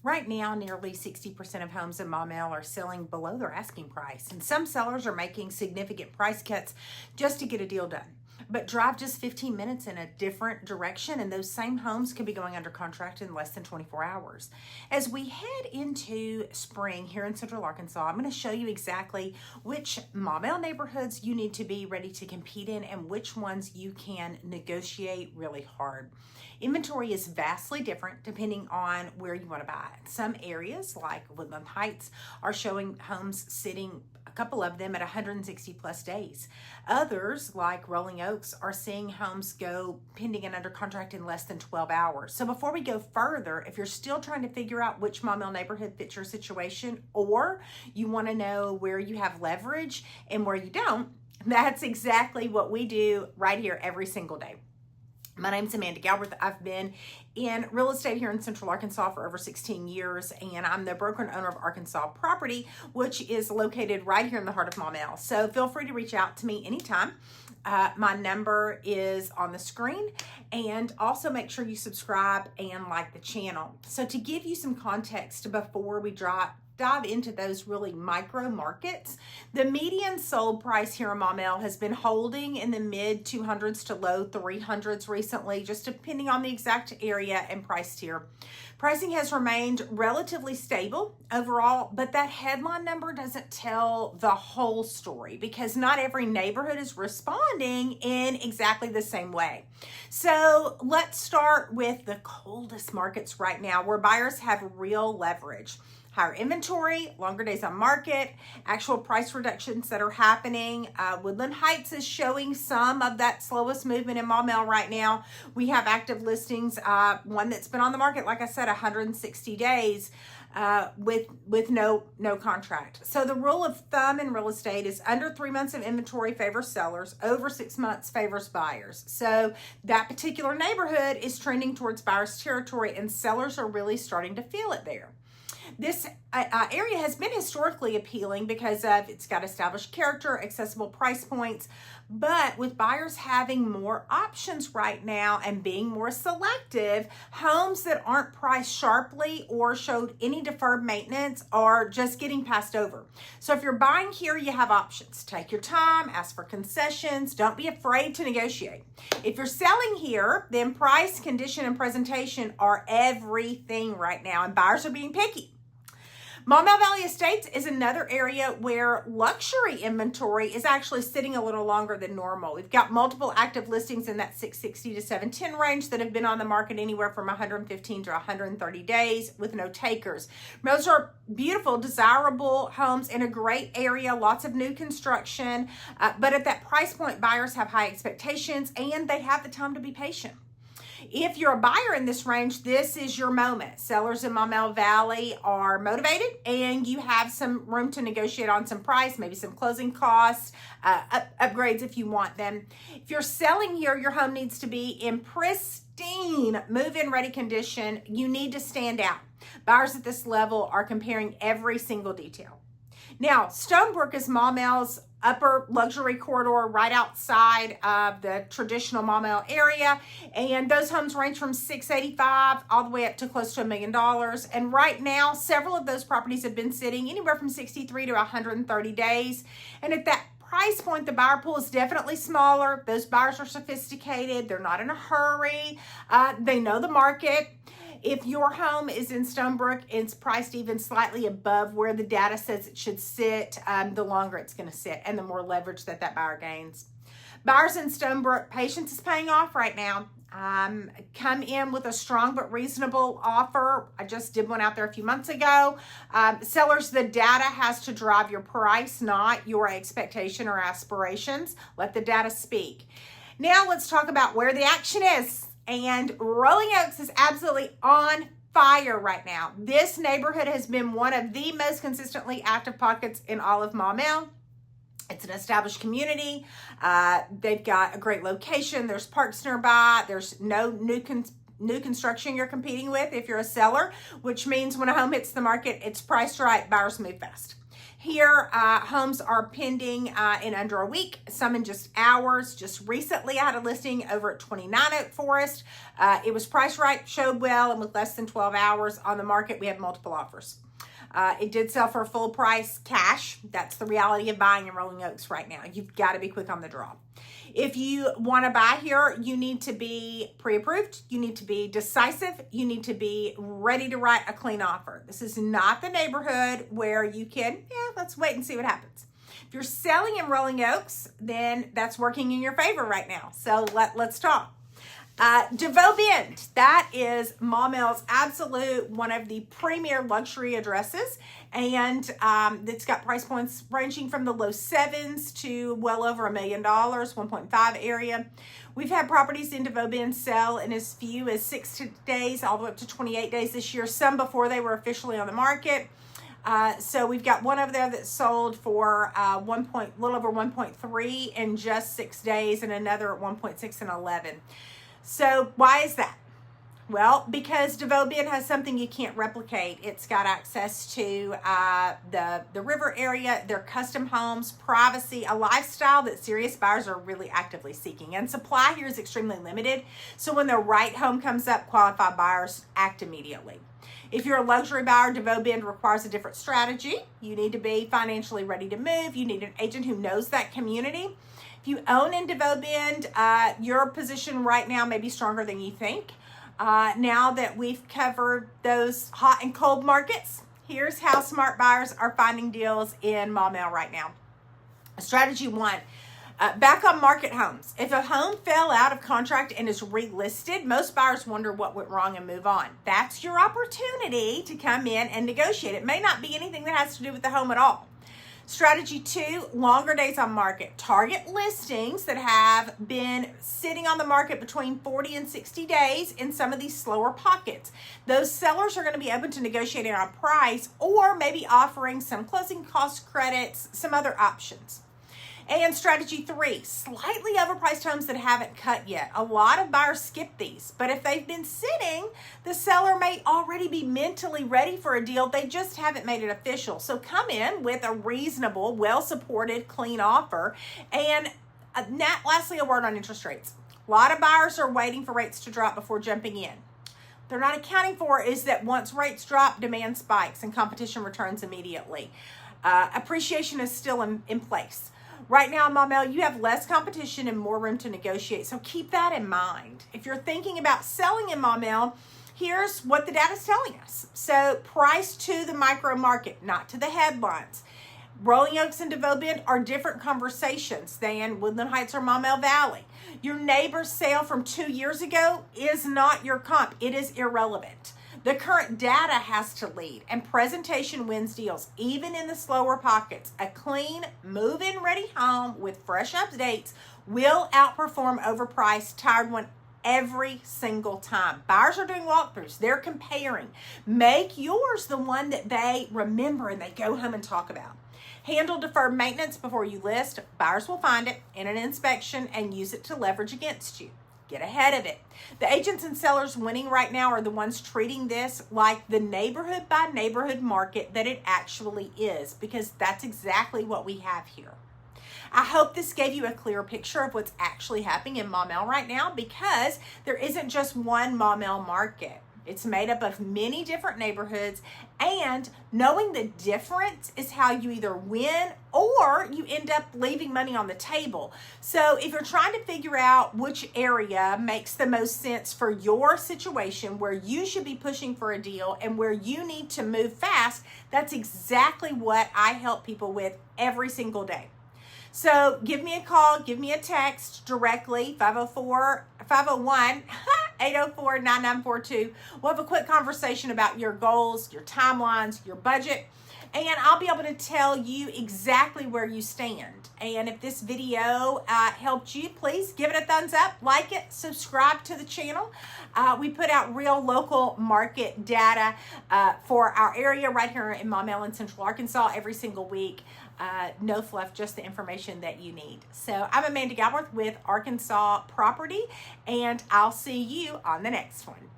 Right now, nearly 60% of homes in Maumelle are selling below their asking price, and some sellers are making significant price cuts just to get a deal done. But drive just 15 minutes in a different direction, and those same homes could be going under contract in less than 24 hours. As we head into spring here in Central Arkansas, I'm going to show you exactly which Maumelle neighborhoods you need to be ready to compete in and which ones you can negotiate really hard. Inventory is vastly different depending on where you want to buy. Some areas like Woodland Heights are showing homes sitting, a couple of them, at 160 plus days. Others, like Rolling Oaks, are seeing homes go pending and under contract in less than 12 hours. So before we go further, if you're still trying to figure out which Maumelle neighborhood fits your situation, or you want to know where you have leverage and where you don't, that's exactly what we do right here every single day. My name's Amanda Galbraith. I've been in real estate here in Central Arkansas for over 16 years, and I'm the broker and owner of Arkansas Property, which is located right here in the heart of Maumelle. So feel free to reach out to me anytime. My number is on the screen, and also make sure you subscribe and like the channel. So to give you some context before we dive into those really micro markets, the median sold price here in Maumelle has been holding in the mid 200s to low 300s recently, just depending on the exact area and price tier. Pricing has remained relatively stable overall, but that headline number doesn't tell the whole story because not every neighborhood is responding in exactly the same way. So let's start with the coldest markets right now where buyers have real leverage. Higher inventory, longer days on market, actual price reductions that are happening. Woodland Heights is showing some of that slowest movement in Maumelle right now. We have active listings, one that's been on the market, like I said, 160 days with no contract. So the rule of thumb in real estate is under 3 months of inventory favors sellers, over 6 months favors buyers. So that particular neighborhood is trending towards buyers territory, and sellers are really starting to feel it there. This area has been historically appealing because of it's got established character, accessible price points, but with buyers having more options right now and being more selective, homes that aren't priced sharply or showed any deferred maintenance are just getting passed over. So if you're buying here, you have options. Take your time, ask for concessions, don't be afraid to negotiate. If you're selling here, then price, condition, and presentation are everything right now, and buyers are being picky. Maumelle Valley Estates is another area where luxury inventory is actually sitting a little longer than normal. We've got multiple active listings in that 660 to 710 range that have been on the market anywhere from 115 to 130 days with no takers. Those are beautiful, desirable homes in a great area, lots of new construction, but at that price point, buyers have high expectations and they have the time to be patient. If you're a buyer in this range, this is your moment. Sellers in Maumelle Valley are motivated and you have some room to negotiate on some price, maybe some closing costs, upgrades if you want them. If you're selling here, your home needs to be in pristine move-in ready condition. You need to stand out. Buyers at this level are comparing every single detail. Now, Stonebrook is Maumelle's upper luxury corridor right outside of the traditional Maumelle area, and those homes range from $685 all the way up to close to $1 million. And right now, several of those properties have been sitting anywhere from 63 to 130 days. And at that price point, the buyer pool is definitely smaller. Those buyers are sophisticated. They're not in a hurry. They know the market. If your home is in Stonebrook, it's priced even slightly above where the data says it should sit, the longer it's going to sit and the more leverage that buyer gains. Buyers in Stonebrook, patience is paying off right now. Come in with a strong but reasonable offer. I just did one out there a few months ago. Sellers, the data has to drive your price, not your expectation or aspirations. Let the data speak. Now let's talk about where the action is. And Rolling Oaks is absolutely on fire right now. This neighborhood has been one of the most consistently active pockets in all of Maumelle. It's an established community. They've got a great location. There's parks nearby. There's no new construction you're competing with if you're a seller, which means when a home hits the market, it's priced right, buyers move fast. Here, homes are pending in under a week, some in just hours. Just recently, I had a listing over at 29 Oak Forest. It was priced right, showed well, and with less than 12 hours on the market, we have multiple offers. It did sell for full price cash. That's the reality of buying in Rolling Oaks right now. You've got to be quick on the draw. If you want to buy here, you need to be pre-approved. You need to be decisive. You need to be ready to write a clean offer. This is not the neighborhood where you can, let's wait and see what happens. If you're selling in Rolling Oaks, then that's working in your favor right now. So let's talk. Devoe Bend, that is Maumelle's absolute one of the premier luxury addresses, and it's got price points ranging from the low sevens to well over $1 million, 1.5 area. We've had properties in Devoe Bend sell in as few as 6 days all the way up to 28 days this year, some before they were officially on the market. So we've got one over there that sold for little over 1.3 in just 6 days, and another at 1.6 in 11. So why is that? Well, because Devoe Bend has something you can't replicate. It's got access to the river area, their custom homes, privacy, a lifestyle that serious buyers are really actively seeking. And supply here is extremely limited. So when the right home comes up, qualified buyers act immediately. If you're a luxury buyer, Devoe Bend requires a different strategy. You need to be financially ready to move. You need an agent who knows that community. If you own in Devoe Bend, your position right now may be stronger than you think. Now that we've covered those hot and cold markets, here's how smart buyers are finding deals in Maumelle right now. Strategy 1, back on market homes. If a home fell out of contract and is relisted, most buyers wonder what went wrong and move on. That's your opportunity to come in and negotiate. It may not be anything that has to do with the home at all. Strategy 2, longer days on market. Target listings that have been sitting on the market between 40 and 60 days in some of these slower pockets. Those sellers are going to be open to negotiating on price or maybe offering some closing cost credits, some other options. And strategy 3, slightly overpriced homes that haven't cut yet. A lot of buyers skip these, but if they've been sitting, the seller may already be mentally ready for a deal. They just haven't made it official. So come in with a reasonable, well-supported, clean offer. And lastly, a word on interest rates. A lot of buyers are waiting for rates to drop before jumping in. They're not accounting for is that once rates drop, demand spikes and competition returns immediately. Appreciation is still in place. Right now in Maumelle, you have less competition and more room to negotiate. So keep that in mind. If you're thinking about selling in Maumelle, here's what the data is telling us. So price to the micro market, not to the headlines. Rolling Oaks and Devoe Bend are different conversations than Woodland Heights or Maumelle Valley. Your neighbor's sale from 2 years ago is not your comp. It is irrelevant. The current data has to lead, and presentation wins deals, even in the slower pockets. A clean, move-in ready home with fresh updates will outperform overpriced, tired one every single time. Buyers are doing walkthroughs. They're comparing. Make yours the one that they remember and they go home and talk about. Handle deferred maintenance before you list. Buyers will find it in an inspection and use it to leverage against you. Get ahead of it. The agents and sellers winning right now are the ones treating this like the neighborhood by neighborhood market that it actually is, because that's exactly what we have here. I hope this gave you a clear picture of what's actually happening in Maumelle right now, because there isn't just one Maumelle market. It's made up of many different neighborhoods, and knowing the difference is how you either win or you end up leaving money on the table. So if you're trying to figure out which area makes the most sense for your situation, where you should be pushing for a deal and where you need to move fast, that's exactly what I help people with every single day. So give me a call, give me a text directly, 501-804-9942. We'll have a quick conversation about your goals, your timelines, your budget, and I'll be able to tell you exactly where you stand. And if this video helped you, please give it a thumbs up, like it, subscribe to the channel. We put out real local market data for our area right here in Maumelle in Central Arkansas every single week. No fluff, just the information that you need. So I'm Amanda Galbraith with Arkansas Property, and I'll see you on the next one.